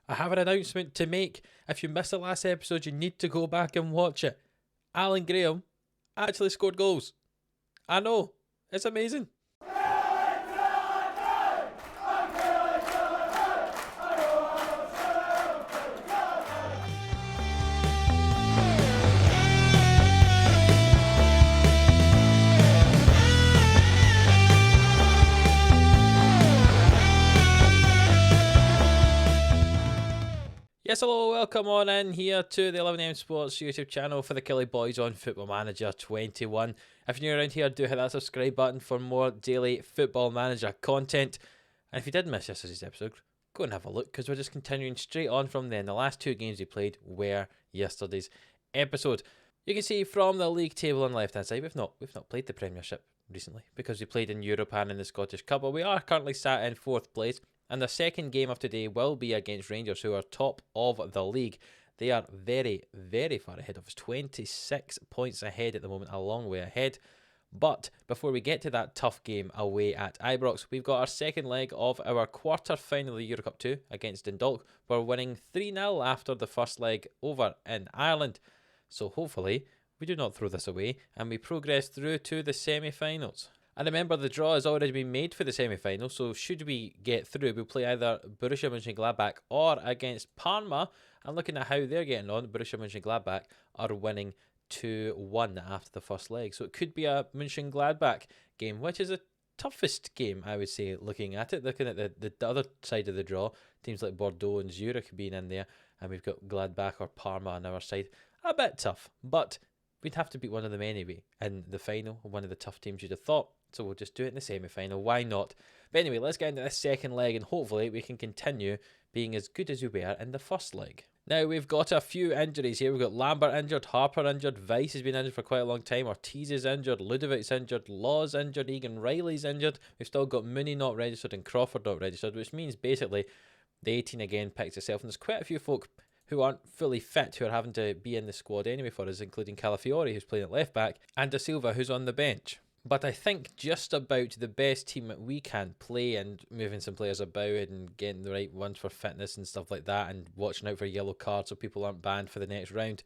I have an announcement to make. If you missed the last episode, you need to go back and watch it. Alan Graham actually scored goals. I know. It's amazing. Yes, hello, welcome on in here to the 11am Sports YouTube channel for the Killie boys on Football Manager 21. If you're new around here, do hit that subscribe button for more daily Football Manager content. And if you did miss yesterday's episode, go and have a look, because we're just continuing straight on from then. The last two games we played were yesterday's episode. You can see from the league table on the left-hand side, we've not played the Premiership recently, because we played in Europe and in the Scottish Cup, but we are currently sat in 4th place. And the second game of today will be against Rangers, who are top of the league. They are very, very far ahead of us. 26 points ahead at the moment, a long way ahead. But before we get to that tough game away at Ibrox, we've got our second leg of our quarter-final of the Euro Cup 2 against Dundalk. We're winning 3-0 after the first leg over in Ireland. So hopefully we do not throw this away and we progress through to the semi-finals. And remember, the draw has already been made for the semi-final, so should we get through, we'll play either Borussia Mönchengladbach or against Parma. And looking at how they're getting on, Borussia Mönchengladbach are winning 2-1 after the first leg. So it could be a Mönchengladbach game, which is a toughest game, I would say, looking at it. Looking at the other side of the draw, teams like Bordeaux and Zurich being in there, and we've got Gladbach or Parma on our side. A bit tough, but we'd have to beat one of them anyway in the final, one of the tough teams you'd have thought. So we'll just do it in the semi-final. Why not? But anyway, let's get into this second leg, and hopefully we can continue being as good as we were in the first leg. Now, we've got a few injuries here. We've got Lambert injured, Harper injured, Weiss has been injured for quite a long time, Ortiz is injured, Ludovic's injured, Law's injured, Egan Riley's injured. We've still got Mooney not registered and Crawford not registered, which means basically the 18 again picks itself. And there's quite a few folk who aren't fully fit who are having to be in the squad anyway for us, including Calafiori, who's playing at left back, and Da Silva, who's on the bench. But I think just about the best team that we can play, and moving some players about and getting the right ones for fitness and stuff like that, and watching out for yellow cards so people aren't banned for the next round,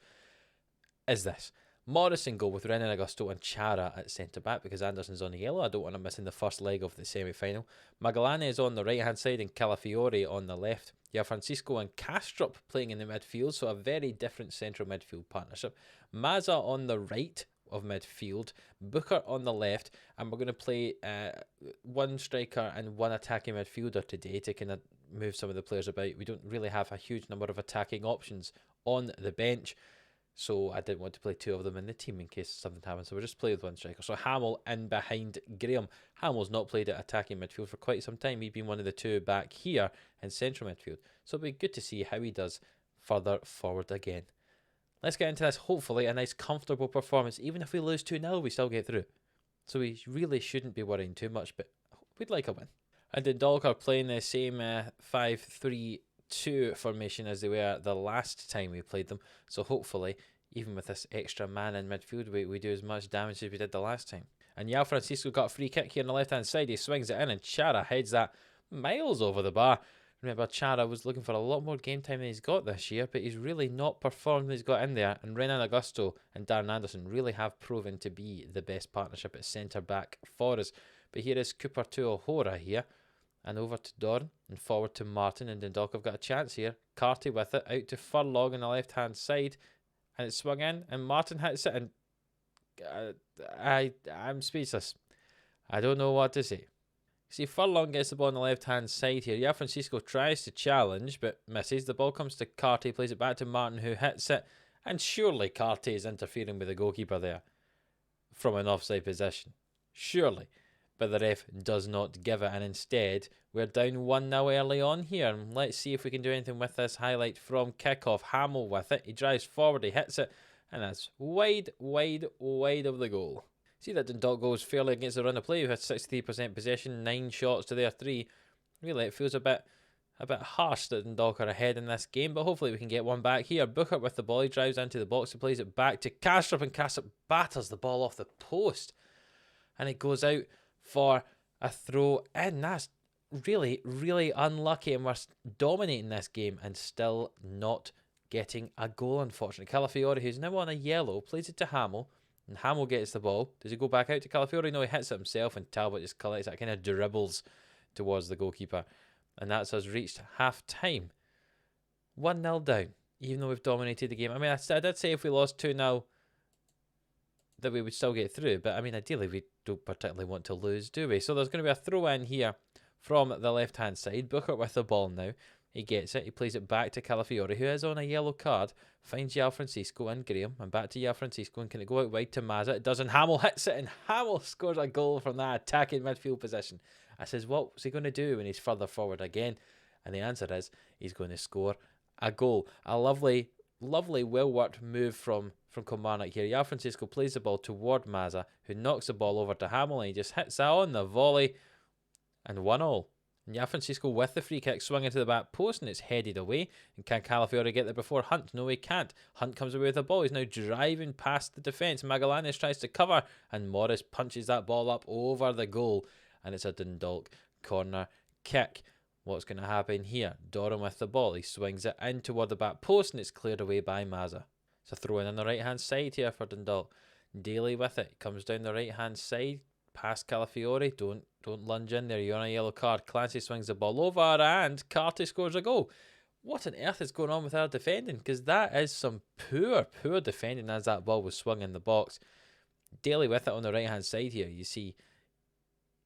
is this. Morris in goal with Renan Augusto and Chara at centre-back, because Anderson's on the yellow. I don't want him missing the first leg of the semi-final. Magalani is on the right-hand side and Calafiori on the left. You have Francisco and Kastrup playing in the midfield, so a very different central midfield partnership. Mazza on the right of midfield, Booker on the left, and we're going to play one striker and one attacking midfielder today to kind of move some of the players about. We don't really have a huge number of attacking options on the bench, so I didn't want to play two of them in the team in case something happens, so we'll just play with one striker. So Hamill in behind Graham. Hamill's not played at attacking midfield for quite some time. He's been one of the two back here in central midfield, so it'll be good to see how he does further forward again. Let's get into this. Hopefully a nice comfortable performance. Even if we lose 2-0, we still get through. So we really shouldn't be worrying too much, but we'd like a win. And Dundalk are playing the same 5-3-2 formation as they were the last time we played them. So hopefully, even with this extra man in midfield, we do as much damage as we did the last time. And Yao Francisco got a free kick here on the left-hand side. He swings it in and Chara heads that miles over the bar. Remember, Chara was looking for a lot more game time than he's got this year, but he's really not performed when he's got in there. And Renan Augusto and Darren Anderson really have proven to be the best partnership at centre-back for us. But here is Cooper to O'Hora here. And over to Dorn and forward to Martin. And Dundalk have got a chance here. Carty with it, out to Furlong on the left-hand side. And it's swung in, and Martin hits it. And I'm speechless. I don't know what to say. See, Furlong gets the ball on the left-hand side here. Yeah, Francisco tries to challenge, but misses. The ball comes to Carty, plays it back to Martin, who hits it. And surely Carty is interfering with the goalkeeper there from an offside position. Surely. But the ref does not give it, and instead, we're down 1-0 early on here. And let's see if we can do anything with this highlight from kickoff. Hamill with it. He drives forward, he hits it, and that's wide, wide, wide of the goal. See that Dundalk goes fairly against the run of play. We had 63% possession, 9 shots to their 3. Really, it feels a bit harsh that Dundalk are ahead in this game, but hopefully we can get one back here. Booker with the ball, he drives into the box, he plays it back to Kastrup, and Kastrup batters the ball off the post. And it goes out for a throw in. That's really, really unlucky, and we're dominating this game and still not getting a goal, unfortunately. Calafiori, who's now on a yellow, plays it to Hamill, and Hamill gets the ball. Does he go back out to Calafiori? No, he hits it himself, and Talbot just collects it, kind of dribbles towards the goalkeeper. And that's us reached half-time. 1-0 down, even though we've dominated the game. I mean, I did say if we lost 2-0 that we would still get through, but I mean, ideally we don't particularly want to lose, do we? So there's going to be a throw in here from the left-hand side. Booker with the ball now. He gets it. He plays it back to Calafiori, who is on a yellow card. Finds Yao Francisco and Graham. And back to Yao Francisco. And can it go out wide to Mazza? It doesn't. Hamill hits it. And Hamill scores a goal from that attacking midfield position. I says, what's he going to do when he's further forward again? And the answer is, he's going to score a goal. A lovely, lovely, well-worked move from Kilmarnock here. Yao Francisco plays the ball toward Mazza, who knocks the ball over to Hamill. And he just hits that on the volley. And 1-1. Yao Francisco with the free kick swinging to the back post, and it's headed away. And can Calafiori get there before Hunt? No, he can't. Hunt comes away with the ball. He's now driving past the defence. Magallanes tries to cover, and Morris punches that ball up over the goal, and it's a Dundalk corner kick. What's going to happen here? Doran with the ball. He swings it in toward the back post, and it's cleared away by Mazza. It's a throw in on the right-hand side here for Dundalk. Daly with it. Comes down the right-hand side. Past Calafiori. Don't lunge in there. You're on a yellow card. Clancy swings the ball over, and Carty scores a goal. What on earth is going on with our defending? Because that is some poor defending as that ball was swung in the box. Daly with it on the right-hand side here. You see,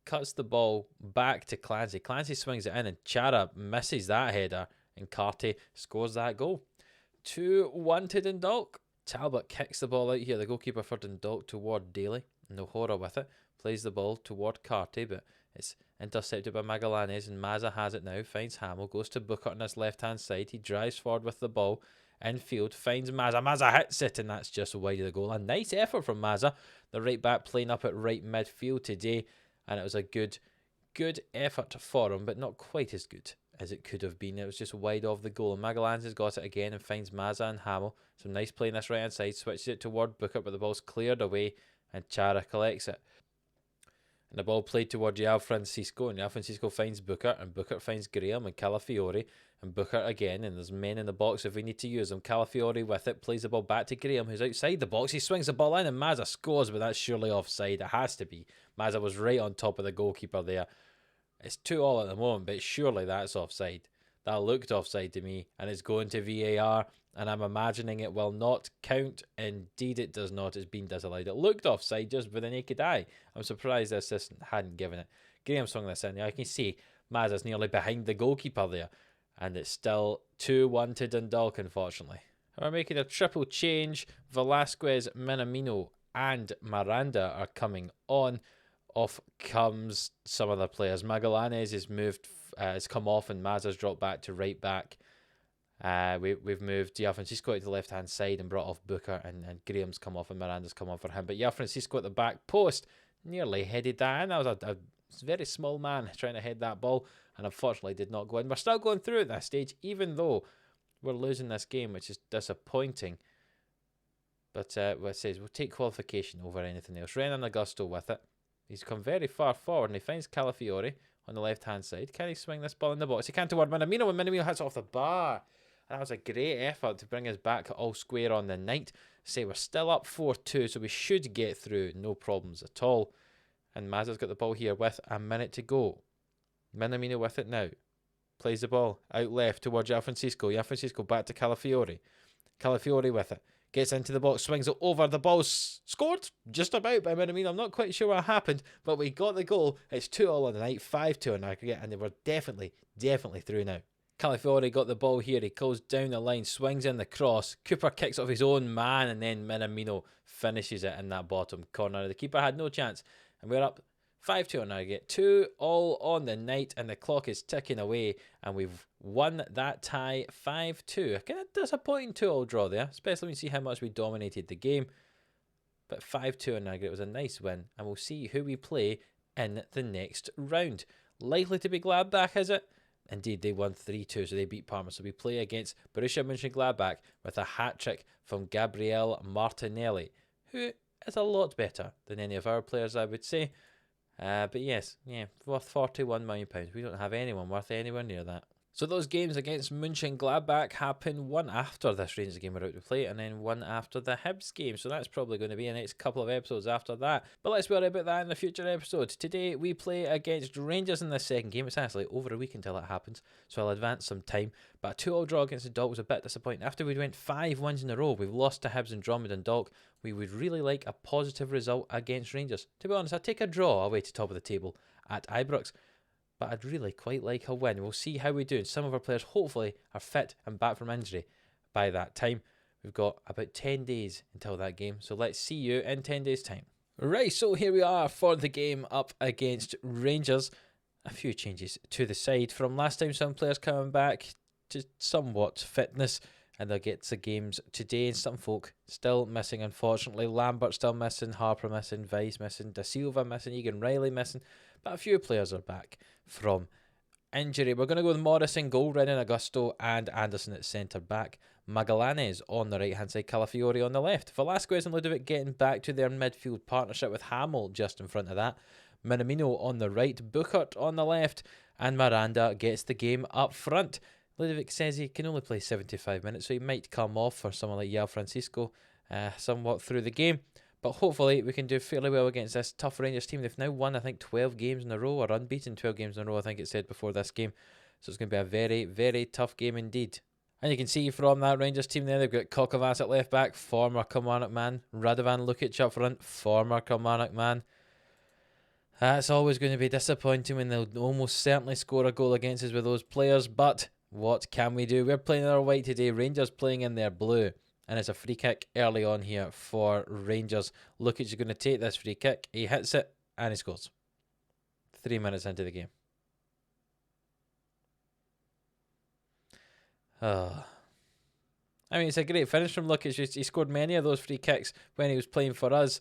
cuts the ball back to Clancy. Clancy swings it in, and Chara misses that header, and Carty scores that goal. 2-1 to Dundalk. Talbot kicks the ball out here. The goalkeeper for Dundalk toward Daly. No horror with it. Plays the ball toward Carty, but it's intercepted by Magallanes, and Mazza has it now. Finds Hamill, goes to Booker on his left-hand side. He drives forward with the ball. Infield, finds Mazza. Mazza hits it, and that's just wide of the goal. A nice effort from Mazza. The right back playing up at right midfield today, and it was a good effort for him, but not quite as good as it could have been. It was just wide of the goal. And Magallanes has got it again and finds Mazza and Hamill. Some nice play on this right-hand side. Switches it toward Booker, but the ball's cleared away, and Chara collects it. And the ball played toward Yao Francisco, and Yao Francisco finds Booker, and Booker finds Graham and Calafiori, and Booker again, and there's men in the box if we need to use them. Calafiori with it, plays the ball back to Graham, who's outside the box. He swings the ball in, and Mazza scores, but that's surely offside. It has to be. Mazza was right on top of the goalkeeper there. It's 2-2 at the moment, but surely that's offside. That looked offside to me, and it's going to VAR, and I'm imagining it will not count. Indeed, it does not. It's been disallowed. It looked offside just with the naked eye. I'm surprised the assistant hadn't given it. Graham swung this in. I can see Mazza's nearly behind the goalkeeper there, and it's still 2-1 to Dundalk, unfortunately. We're making a triple change. Velasquez, Minamino, and Miranda are coming on. Off comes some other players. Magallanes has come off, and Mazza's dropped back to right back. We've moved Yao Francisco to the left hand side and brought off Booker, and Graham's come off and Miranda's come on for him. But Yao Francisco at the back post nearly headed that in. That was a very small man trying to head that ball, and unfortunately did not go in. We're still going through at that stage, even though we're losing this game, which is disappointing. But what it says, we'll take qualification over anything else. Renan Augusto with it. He's come very far forward, and he finds Calafiori on the left-hand side. Can he swing this ball in the box? He can toward Minamino, and Minamino hits it off the bar. And that was a great effort to bring us back all square on the night. Say we're still up 4-2, so we should get through. No problems at all. And Mazza's got the ball here with a minute to go. Minamino with it now. Plays the ball out left towards Yao Francisco. Yao Francisco back to Calafiori. Calafiori with it. Gets into the box, swings it over. The ball's scored just about by Minamino. I'm not quite sure what happened, but we got the goal. It's 2-2 on the night, 5-2 on aggregate, and they were definitely through now. Calafiori got the ball here. He goes down the line, swings in the cross. Cooper kicks off his own man, and then Minamino finishes it in that bottom corner. The keeper had no chance, and we're up 5-2 on aggregate. 2-2 on the night, and the clock is ticking away, and we've won that tie 5-2. A kind of disappointing 2-2 draw there, especially when you see how much we dominated the game. But 5-2 on aggregate was a nice win, and we'll see who we play in the next round. Likely to be Gladbach, is it? Indeed, they won 3-2, so they beat Parma. So we play against Borussia Mönchengladbach with a hat-trick from Gabriel Martinelli, who is a lot better than any of our players, I would say. But yes, yeah, worth £41 million. We don't have anyone worth anywhere near that. So those games against Mönchengladbach happen one after this Rangers game we're out to play, and then one after the Hibs game. So that's probably going to be the next couple of episodes after that. But let's worry about that in the future episode. Today we play against Rangers in the second game. It's actually over a week until it happens, so I'll advance some time. But a 2-2 draw against the Dock was a bit disappointing. After we went 5 wins in a row, we've lost to Hibs and drawn with Dundalk. We would really like a positive result against Rangers. To be honest, I'd take a draw away to top of the table at Ibrox, but I'd really quite like a win. We'll see how we do. And some of our players hopefully are fit and back from injury by that time. We've got about 10 days until that game, so let's see you in 10 days' time. Right, so here we are for the game up against Rangers. A few changes to the side from last time. Some players coming back to somewhat fitness, and they'll get to games today. And some folk still missing, unfortunately. Lambert still missing, Harper missing, Weiss missing, Da Silva missing, Egan Riley missing. But a few players are back from injury. We're going to go with Morris in goal, Renan Augusto and Anderson at centre back. Magallanes on the right hand side, Calafiori on the left. Velasquez and Ludovic getting back to their midfield partnership with Hamill just in front of that. Minamino on the right, Buchert on the left, and Miranda gets the game up front. Ludovic says he can only play 75 minutes, so he might come off for someone like Yao Francisco somewhat through the game. But hopefully we can do fairly well against this tough Rangers team. They've now won, I think, 12 games in a row, or unbeaten 12 games in a row, I think it said before this game. So it's going to be a very, very tough game indeed. And you can see from that Rangers team there, they've got Kokovas at left back, former Kilmarnock man. Radovan Lukic up front, former Kilmarnock man. That's always going to be disappointing when they'll almost certainly score a goal against us with those players. But what can we do? We're playing in our white today, Rangers playing in their blue. And it's a free kick early on here for Rangers. Lukic is going to take this free kick. He hits it and he scores. 3 minutes into the game. Oh. I mean, it's a great finish from Lukic. He scored many of those free kicks when he was playing for us.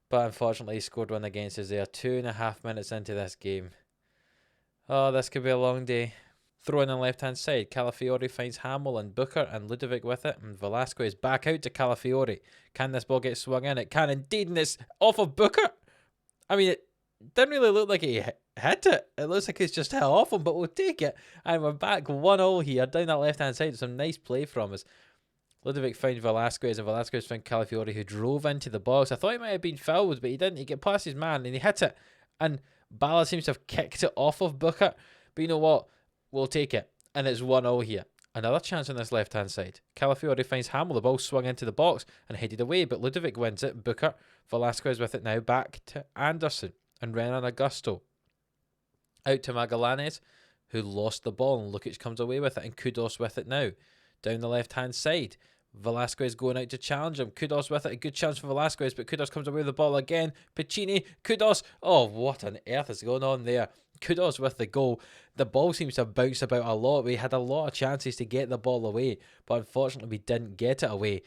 But unfortunately, he scored one against us there. 2.5 minutes into this game. Oh, this could be a long day. Throw in on the left-hand side. Calafiori finds Hamill and Booker and Ludovic with it. And Velasquez back out to Calafiori. Can this ball get swung in? It can indeed. And it's off of Booker. I mean, it didn't really look like he hit it. It looks like it's just hit off him, but we'll take it. And we're back 1-0 here down that left-hand side. Some nice play from us. Ludovic found Velasquez, and Velasquez found Calafiori, who drove into the box. I thought he might have been fouled, but he didn't. He got past his man, and he hit it. And Bala seems to have kicked it off of Booker. But you know what? We'll take it. And it's 1-0 here. Another chance on this left-hand side. Calafiori finds Hamill. The ball swung into the box and headed away, but Ludovic wins it. Booker, Velasquez with it now. Back to Anderson and Renan Augusto. Out to Magallanes, who lost the ball, and Lukic comes away with it, and Kudos with it now. Down the left-hand side. Velasquez going out to challenge him. Kudos with it. A good chance for Velasquez, but Kudos comes away with the ball again. Piccini, Kudos. Oh, what on earth is going on there? Kudos with the goal. The ball seems to have bounced about a lot. We had a lot of chances to get the ball away, but unfortunately we didn't get it away.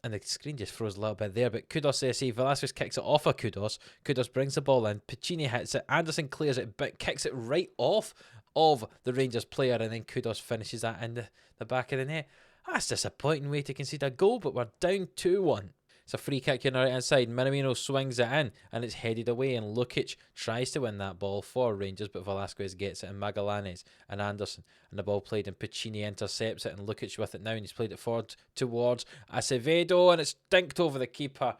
And the screen just froze a little bit there, but Kudos says, Velasquez kicks it off of Kudos. Kudos brings the ball in. Piccini hits it. Anderson clears it, but kicks it right off of the Rangers player, and then Kudos finishes that in the back of the net. That's a disappointing way to concede a goal, but we're down 2-1. It's a free kick on the right hand side. Minamino swings it in, and it's headed away, and Lukic tries to win that ball for Rangers, but Velasquez gets it, and Magallanes and Anderson, and the ball played, and Piccini intercepts it, and Lukic with it now, and he's played it forward towards Acevedo, and it's dinked over the keeper.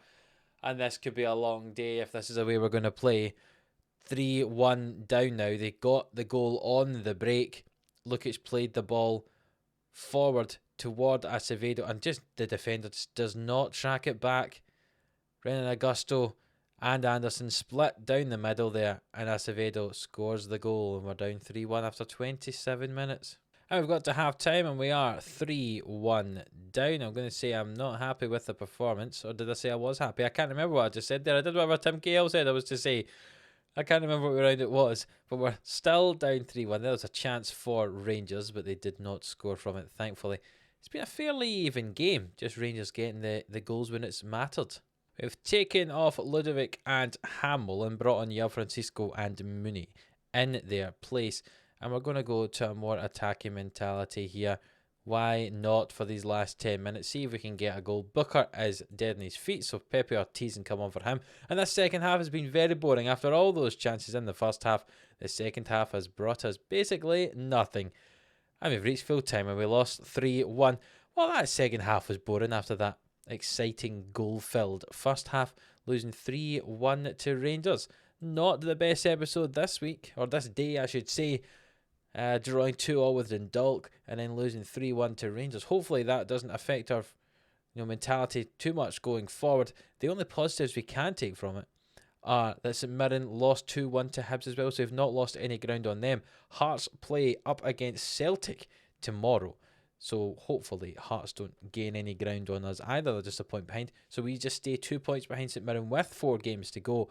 And this could be a long day if this is the way we're going to play. 3-1 down now. They got the goal on the break. Lukic played the ball forward toward Acevedo, and just the defender just does not track it back. Renan Augusto and Anderson split down the middle there, and Acevedo scores the goal, and we're down 3-1 after 27 minutes. And we've got to half time, and we are 3-1 down. I'm going to say I'm not happy with the performance, or did I say I was happy? I can't remember what I just said there. I did whatever Tim Cahill said I was to say. I can't remember what round it was, but we're still down 3-1. There was a chance for Rangers, but they did not score from it, thankfully. It's been a fairly even game, just Rangers getting the goals when it's mattered. We've taken off Ludovic and Hamill and brought on Yao Francisco and Mooney in their place. And we're going to go to a more attacking mentality here Why not for these last 10 minutes? See if we can get a goal. Booker is dead on his feet, so Pepe Ortiz can come on for him. And this second half has been very boring. After all those chances in the first half, the second half has brought us basically nothing. And we've reached full time and we lost 3-1. Well, that second half was boring after that exciting goal-filled first half, losing 3-1 to Rangers. Not the best episode this week, or this day I should say. Drawing 2-2 with Dundalk and then losing 3-1 to Rangers. Hopefully that doesn't affect our mentality too much going forward. The only positives we can take from it are that St Mirren lost 2-1 to Hibs as well, so we've not lost any ground on them. Hearts play up against Celtic tomorrow, so hopefully Hearts don't gain any ground on us either. They're just a point behind, so we just stay 2 points behind St Mirren with 4 games to go,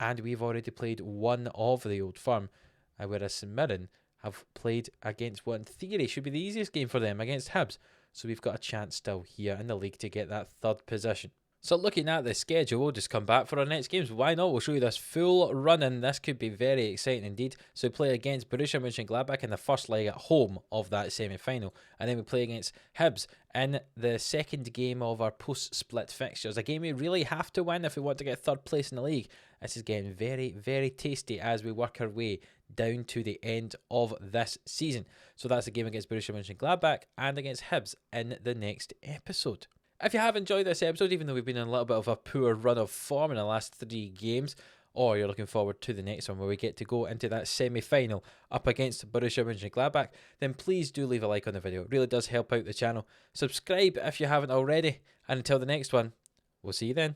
and we've already played one of the Old Firm, whereas St Mirren have played against what in theory should be the easiest game for them, against Hibs. So we've got a chance still here in the league to get that third position. So looking at the schedule, we'll just come back for our next games. Why not? We'll show you this full run-in. This could be very exciting indeed. So we play against Borussia Mönchengladbach in the first leg at home of that semi-final. And then we play against Hibs in the second game of our post-split fixtures. A game we really have to win if we want to get third place in the league. This is getting very, very tasty as we work our way down to the end of this season. So that's a game against Borussia Mönchengladbach and against Hibs in the next episode. If you have enjoyed this episode, even though we've been in a little bit of a poor run of form in the last 3 games, or you're looking forward to the next one where we get to go into that semi-final up against Borussia Mönchengladbach, then please do leave a like on the video. It really does help out the channel. Subscribe if you haven't already, and until the next one, we'll see you then.